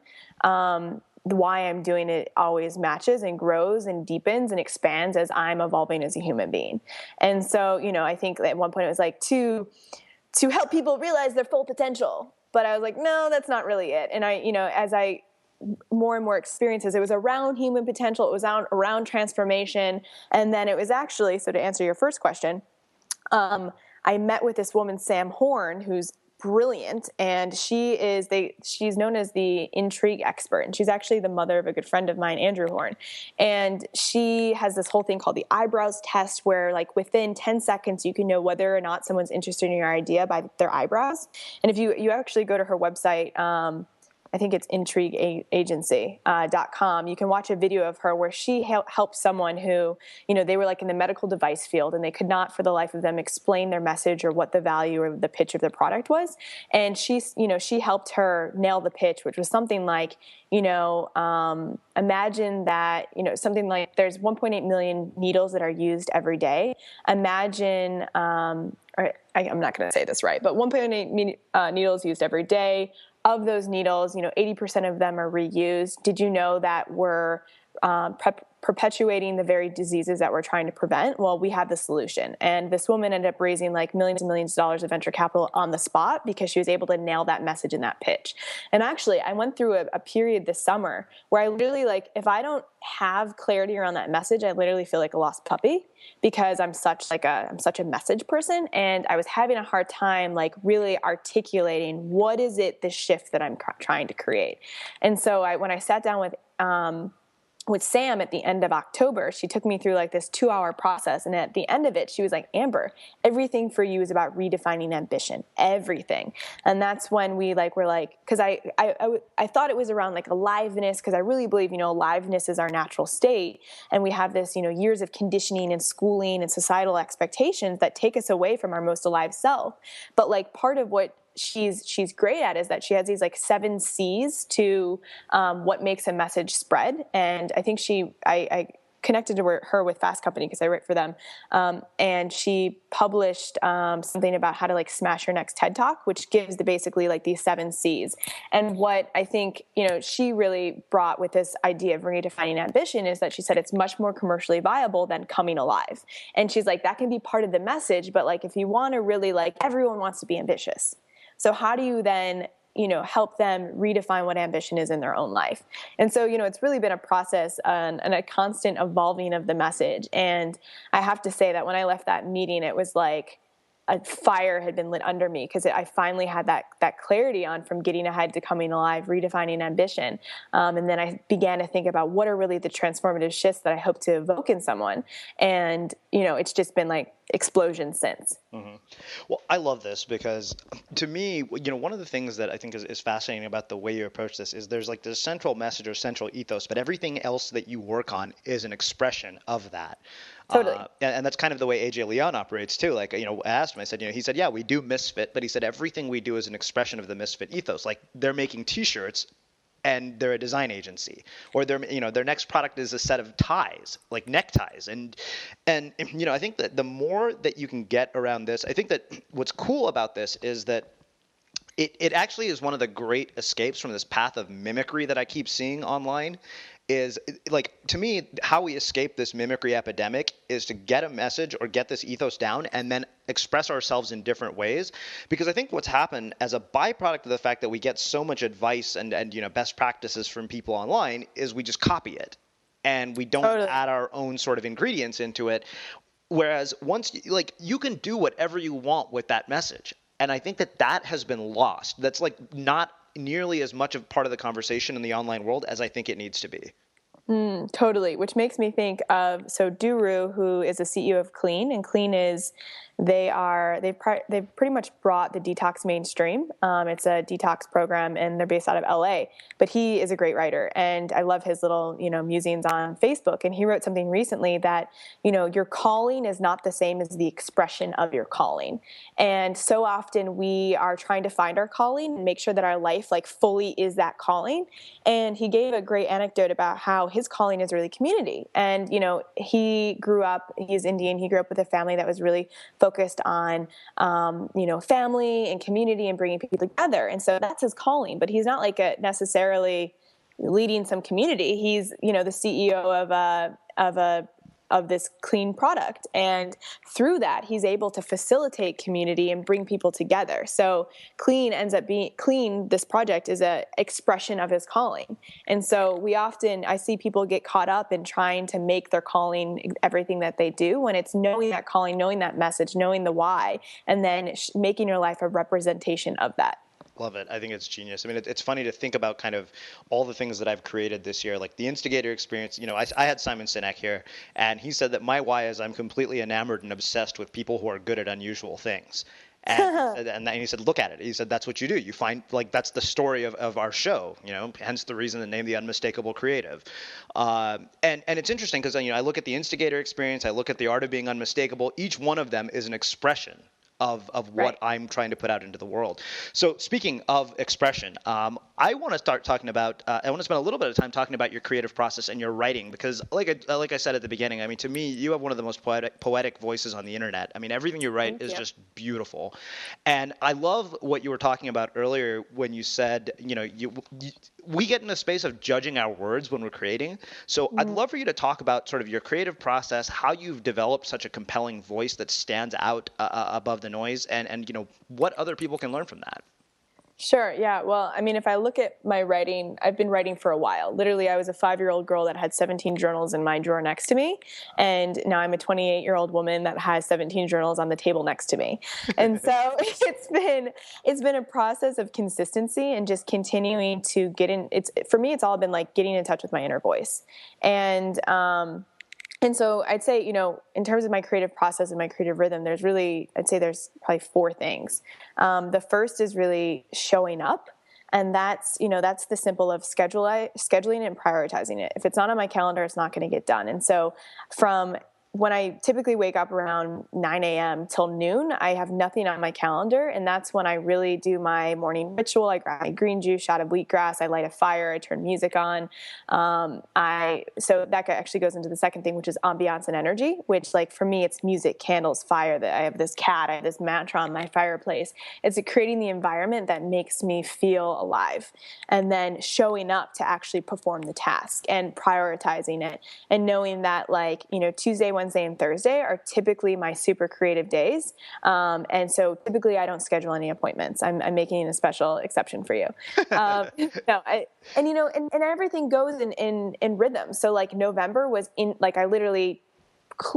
the why I'm doing it always matches and grows and deepens and expands as I'm evolving as a human being. And so, I think at one point it was to help people realize their full potential. But I was like, no, that's not really it. And as I more and more experiences, it was around human potential. It was around transformation. And then it was actually, so to answer your first question, I met with this woman, Sam Horn, who's brilliant, and she's known as the intrigue expert, and she's actually the mother of a good friend of mine, Andrew Horn. And she has this whole thing called the eyebrows test, where within 10 seconds you can know whether or not someone's interested in your idea by their eyebrows. And if you actually go to her website, I I think it's intrigueagency.com. You can watch a video of her where she helped someone who, they were like in the medical device field and they could not for the life of them explain their message or what the value or the pitch of the product was. And she helped her nail the pitch, which was something like, imagine that, something like there's 1.8 million needles that are used every day. Imagine, I'm not going to say this right, but 1.8 needles used every day. Of those needles, 80% of them are reused. Did you know that we're perpetuating the very diseases that we're trying to prevent? Well, we have the solution. And this woman ended up raising like millions and millions of dollars of venture capital on the spot because she was able to nail that message in that pitch. And actually, I went through a period this summer where I literally, like, if I don't have clarity around that message, I literally feel like a lost puppy because I'm such a message person. And I was having a hard time, like, really articulating what is it, this shift that I'm trying to create. And so when I sat down with Sam at the end of October, she took me through like this 2-hour process. And at the end of it, she was like, Amber, everything for you is about redefining ambition, everything. And that's when we were like, cause I thought it was around like aliveness. Cause I really believe, aliveness is our natural state. And we have this, years of conditioning and schooling and societal expectations that take us away from our most alive self. But like part of what she's great at is that she has these like 7 C's to what makes a message spread. And I think I connected to her with Fast Company because I write for them. And she published something about how to like smash your next TED Talk, which gives basically like these 7 C's. And what I think, she really brought with this idea of redefining ambition is that she said it's much more commercially viable than coming alive. And she's like, that can be part of the message, but like if you want to really, like, everyone wants to be ambitious. So how do you then, help them redefine what ambition is in their own life? And so, it's really been a process and a constant evolving of the message. And I have to say that when I left that meeting, it was like a fire had been lit under me because I finally had that clarity on from getting ahead to coming alive, redefining ambition. And then I began to think about what are really the transformative shifts that I hope to evoke in someone. And, it's just been like explosion since. Mm-hmm. Well, I love this because to me, one of the things that I think is fascinating about the way you approach this is there's like this central message or central ethos, but everything else that you work on is an expression of that. Totally. And that's kind of the way AJ Leon operates too. Like, I asked him, I said, he said, yeah, we do misfit, but he said everything we do is an expression of the misfit ethos. Like they're making t-shirts and they're a design agency, or their next product is a set of ties, like neckties. And I think that the more that you can get around this, I think that what's cool about this is that it actually is one of the great escapes from this path of mimicry that I keep seeing online. Is like, to me, how we escape this mimicry epidemic is to get a message or get this ethos down and then express ourselves in different ways. Because I think what's happened as a byproduct of the fact that we get so much advice and best practices from people online is we just copy it and we don't add our own sort of ingredients into it. Whereas once you can do whatever you want with that message. And I think that has been lost. That's like not nearly as much of part of the conversation in the online world as I think it needs to be. Totally, which makes me think of Duru, who is the CEO of Clean, and Clean is they've pretty much brought the detox mainstream. It's a detox program, and they're based out of LA. But he is a great writer, and I love his little musings on Facebook. And he wrote something recently that your calling is not the same as the expression of your calling. And so often we are trying to find our calling and make sure that our life fully is that calling. And he gave a great anecdote about how his calling is really community. And he's Indian. He grew up with a family that was really focused on, family and community and bringing people together. And so that's his calling, but he's not necessarily leading some community. He's, the CEO of this clean product. And through that, he's able to facilitate community and bring people together. So this project is an expression of his calling. And so I see people get caught up in trying to make their calling everything that they do, when it's knowing that calling, knowing that message, knowing the why, and then making your life a representation of that. Love it. I think it's genius. I mean, it's funny to think about kind of all the things that I've created this year, like the Instigator Experience. I had Simon Sinek here, and he said that my why is I'm completely enamored and obsessed with people who are good at unusual things. And then he said, look at it. He said, that's what you do. You find, like, that's the story of our show, hence the reason the name, The Unmistakable Creative. And it's interesting because, I look at the Instigator Experience, I look at the Art of Being Unmistakable. Each one of them is an expression of what I'm trying to put out into the world. So speaking of expression, I want to start talking about, I want to spend a little bit of time talking about your creative process and your writing, because like I said at the beginning, to me, you have one of the most poetic voices on the internet. Everything you write is just beautiful. And I love what you were talking about earlier when you said, we get in a space of judging our words when we're creating. So I'd love for you to talk about sort of your creative process, how you've developed such a compelling voice that stands out above the noise, and what other people can learn from that. Sure. Yeah. Well, if I look at my writing, I've been writing for a while. Literally, I was a 5-year-old girl that had 17 journals in my drawer next to me. And now I'm a 28-year-old woman that has 17 journals on the table next to me. And so it's been a process of consistency and just continuing to get in. For me, it's all been like getting in touch with my inner voice. And so I'd say, in terms of my creative process and my creative rhythm, there's probably 4 things. The first is really showing up. And that's the simple of scheduling it and prioritizing it. If it's not on my calendar, it's not going to get done. And so from when I typically wake up around 9 a.m. till noon, I have nothing on my calendar. And that's when I really do my morning ritual. I grab my green juice, shot of wheatgrass, I light a fire, I turn music on. So that actually goes into the second thing, which is ambiance and energy, which like for me, it's music, candles, fire. That I have this cat, I have this mantra on my fireplace. It's creating the environment that makes me feel alive. And then showing up to actually perform the task and prioritizing it and knowing that Tuesday, Wednesday, and Thursday are typically my super creative days. And so typically I don't schedule any appointments. I'm making a special exception for you. And everything goes in rhythm. So like November was I literally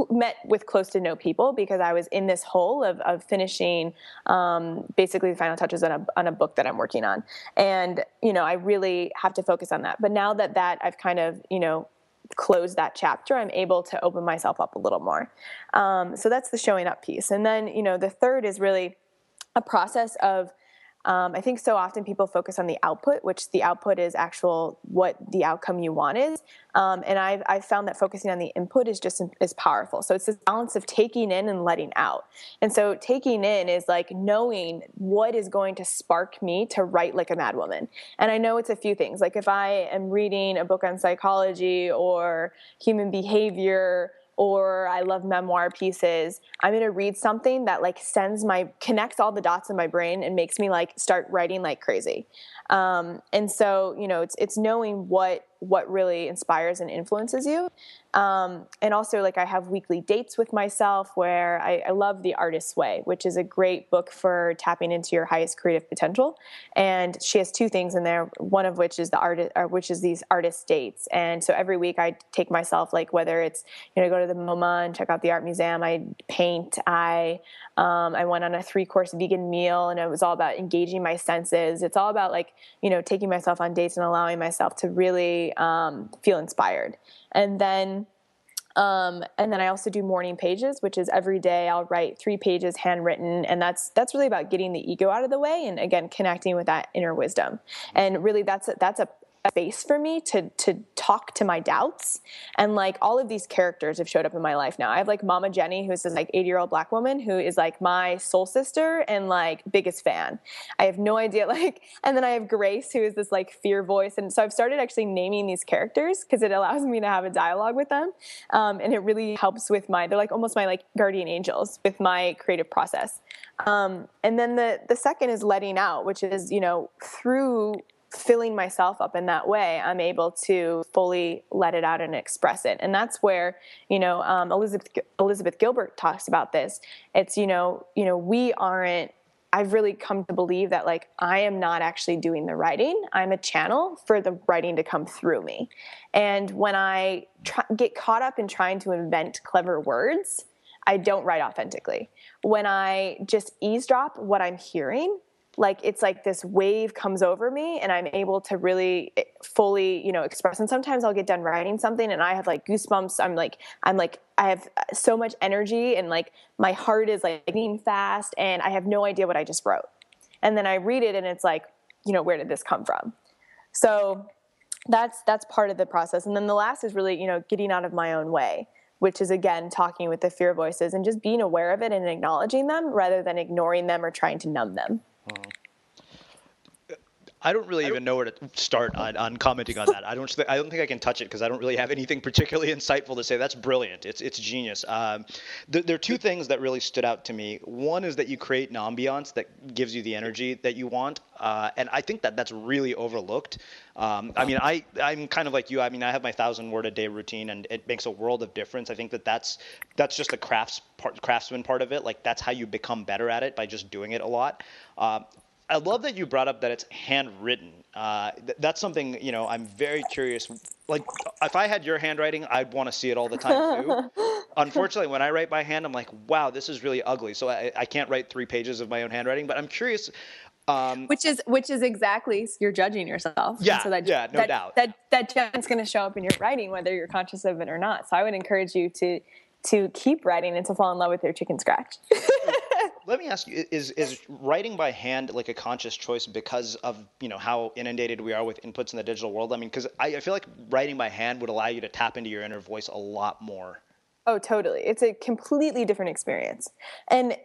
met with close to no people because I was in this hole of finishing basically the final touches on a book that I'm working on. And, I really have to focus on that. But now that I've kind of, close that chapter, I'm able to open myself up a little more. So that's the showing up piece. And then, the third is really a process of, I think so often people focus on the output, which the output is what the outcome you want is. And I've found that focusing on the input is just as powerful. So it's this balance of taking in and letting out. And so taking in is like knowing what is going to spark me to write like a mad woman. And I know it's a few things. Like if I am reading a book on psychology or human behavior, or I love memoir pieces, I'm going to read something that connects all the dots in my brain and makes me start writing like crazy. And so, it's knowing what really inspires and influences you. And also I have weekly dates with myself where I love The Artist's Way, which is a great book for tapping into your highest creative potential. And she has 2 things in there, one of which is these artist dates. And so every week I take myself, whether it's, go to the MoMA and check out the art museum, I paint, I went on a 3-course vegan meal, and it was all about engaging my senses. It's all about taking myself on dates and allowing myself to really feel inspired. And then I also do morning pages, which is every day I'll write 3 pages handwritten. And that's really about getting the ego out of the way. And again, connecting with that inner wisdom. And really that's a space for me to talk to my doubts. And all of these characters have showed up in my life now. I have Mama Jenny, who's this 80-year-old Black woman who is my soul sister and biggest fan. I have no idea. And then I have Grace, who is this fear voice. And so I've started actually naming these characters because it allows me to have a dialogue with them. And it really helps with they're almost my guardian angels with my creative process. And then the second is letting out, which is, through filling myself up in that way, I'm able to fully let it out and express it. And that's where, Elizabeth Gilbert talks about this. It's, I've really come to believe that I am not actually doing the writing. I'm a channel for the writing to come through me. And when I get caught up in trying to invent clever words, I don't write authentically. When I just eavesdrop what I'm hearing, like it's like this wave comes over me and I'm able to really fully, express. And sometimes I'll get done writing something and I have like goosebumps. I'm like, I have so much energy and like my heart is like beating fast and I have no idea what I just wrote. And then I read it and it's like, where did this come from? So that's part of the process. And then the last is really, getting out of my own way, which is, again, talking with the fear voices and just being aware of it and acknowledging them rather than ignoring them or trying to numb them. I don't really even know where to start on commenting on that. I don't think I can touch it because I don't really have anything particularly insightful to say. That's brilliant. It's genius. There are two things that really stood out to me. One is that you create an ambiance that gives you the energy that you want, and I think that that's really overlooked. I'm kind of like you. I have my 1,000-word-a-day routine, and it makes a world of difference. I think that's just the craftsman part of it. Like that's how you become better at it, by just doing it a lot. I love that you brought up that it's handwritten. That's something, I'm very curious. Like, if I had your handwriting, I'd want to see it all the time, too. Unfortunately, when I write by hand, I'm like, wow, this is really ugly. So I can't write 3 pages of my own handwriting. But I'm curious. Which is exactly, you're judging yourself. Yeah, so no doubt. That judgment's going to show up in your writing, whether you're conscious of it or not. So I would encourage you to keep writing and to fall in love with your chicken scratch. Let me ask you, is writing by hand like a conscious choice because of, how inundated we are with inputs in the digital world? Because I feel like writing by hand would allow you to tap into your inner voice a lot more. Oh, totally. It's a completely different experience. And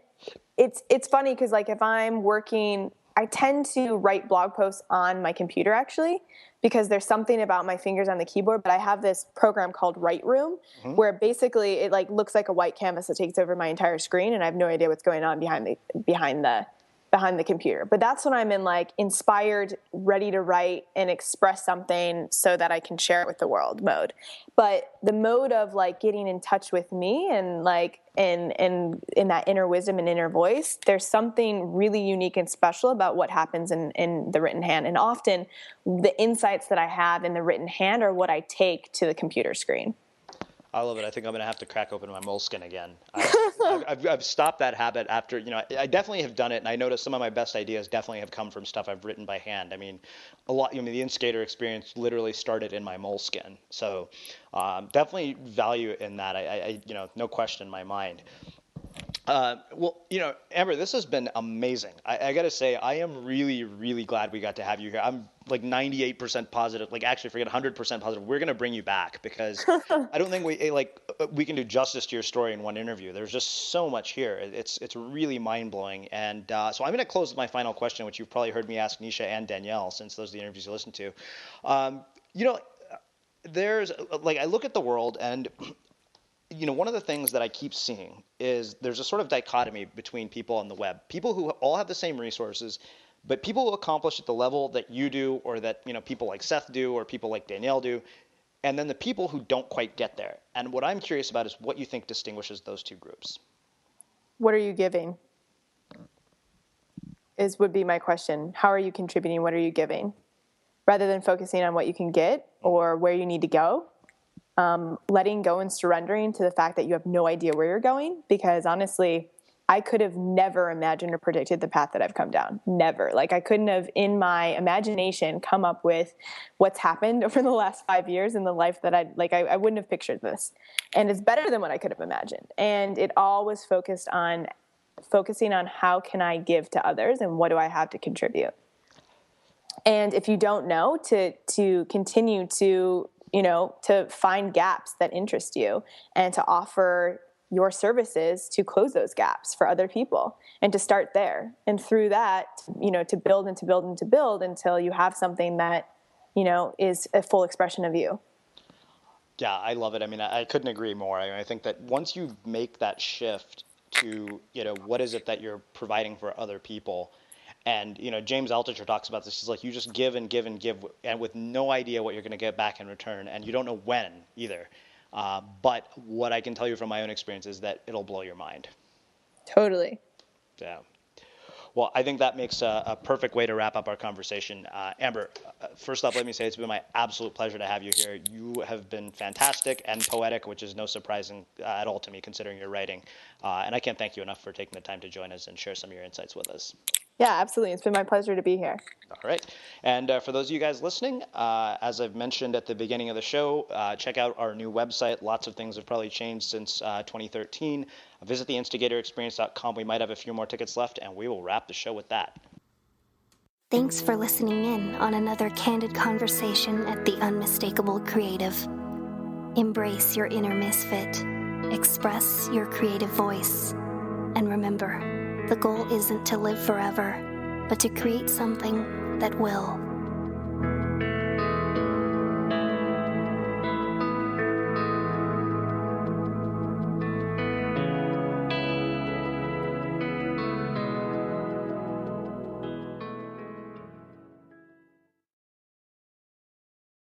it's funny because like if I'm working, I tend to write blog posts on my computer actually, because there's something about my fingers on the keyboard, but I have this program called Write Room where basically it like looks like a white canvas that takes over my entire screen and I have no idea what's going on behind the computer. But that's when I'm in like inspired, ready to write and express something so that I can share it with the world mode. But the mode of like getting in touch with me and like in that inner wisdom and inner voice, there's something really unique and special about what happens in the written hand. And often the insights that I have in the written hand are what I take to the computer screen. I love it. I think I'm going to have to crack open my moleskin again. I've stopped that habit after, I definitely have done it. And I noticed some of my best ideas definitely have come from stuff I've written by hand. The Instigator Experience literally started in my moleskin. So definitely value in that. I no question in my mind. Amber, this has been amazing. I got to say, I am really, really glad we got to have you here. I'm like 98% positive, like actually forget 100% positive. We're going to bring you back because I don't think we can do justice to your story in one interview. There's just so much here. It's really mind blowing. And so I'm going to close with my final question, which you've probably heard me ask Nisha and Danielle since those are the interviews you listen to. There's like, I look at the world and one of the things that I keep seeing is there's a sort of dichotomy between people on the web. People who all have the same resources, but people who accomplish at the level that you do or that, people like Seth do or people like Danielle do, and then the people who don't quite get there. And what I'm curious about is what you think distinguishes those two groups. What are you giving? Would be my question. How are you contributing? What are you giving? Rather than focusing on what you can get or where you need to go. Letting go and surrendering to the fact that you have no idea where you're going, because honestly, I could have never imagined or predicted the path that I've come down. Never. Like I couldn't have in my imagination come up with what's happened over the last 5 years in the life that I wouldn't have pictured this. And it's better than what I could have imagined. And it all was focusing on how can I give to others and what do I have to contribute. And if you don't know, to continue to find gaps that interest you and to offer your services to close those gaps for other people and to start there. And through that, to build and to build and to build until you have something that, is a full expression of you. Yeah, I love it. I couldn't agree more. I think that once you make that shift to, what is it that you're providing for other people. And, James Altucher talks about this. He's like, you just give and give and give, and with no idea what you're going to get back in return. And you don't know when either. But what I can tell you from my own experience is that it'll blow your mind. Totally. Yeah. Well, I think that makes a perfect way to wrap up our conversation. Amber, first off, let me say it's been my absolute pleasure to have you here. You have been fantastic and poetic, which is no surprising at all to me considering your writing. And I can't thank you enough for taking the time to join us and share some of your insights with us. Yeah, absolutely. It's been my pleasure to be here. All right. And for those of you guys listening, as I've mentioned at the beginning of the show, check out our new website. Lots of things have probably changed since 2013. Visit the instigatorexperience.com. We might have a few more tickets left, and we will wrap the show with that. Thanks for listening in on another candid conversation at The Unmistakable Creative. Embrace your inner misfit. Express your creative voice. And remember, the goal isn't to live forever, but to create something that will.